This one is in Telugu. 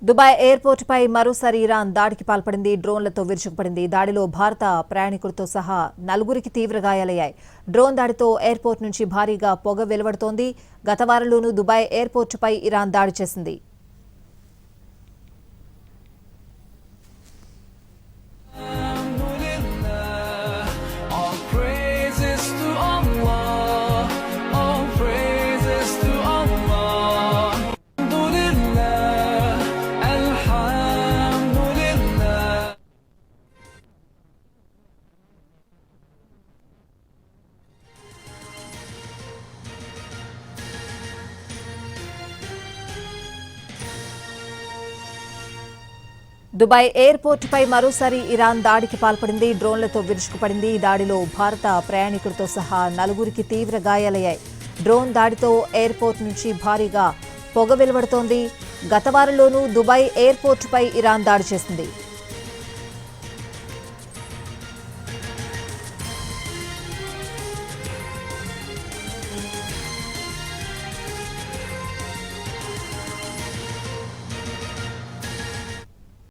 దుబాయ్ ఎయిర్పోర్టుపై మరోసారి ఇరాన్ దాడికి పాల్పడింది. డ్రోన్లతో విరుచుకుపడింది. దాడిలో భారత ప్రయాణికులతో సహా 4కి తీవ్ర గాయాలయ్యాయి. డ్రోన్ దాడితో ఎయిర్పోర్టు నుంచి భారీగా పొగ వెలువడుతోంది. గత వారంలోనూ దుబాయ్ ఎయిర్పోర్టుపై ఇరాన్ దాడి చేసింది. దుబాయ్ ఎయిర్పోర్టుపై మరోసారి ఇరాన్ దాడికి పాల్పడింది. డ్రోన్లతో విరుచుకుపడింది. ఈ దాడిలో భారత ప్రయాణికులతో సహా 4కి తీవ్ర గాయాలయ్యాయి. డ్రోన్ దాడితో ఎయిర్పోర్టు నుంచి భారీగా పొగ వెలువడుతోంది. గత వారంలోనూ దుబాయ్ ఎయిర్పోర్టుపై ఇరాన్ దాడి చేసింది.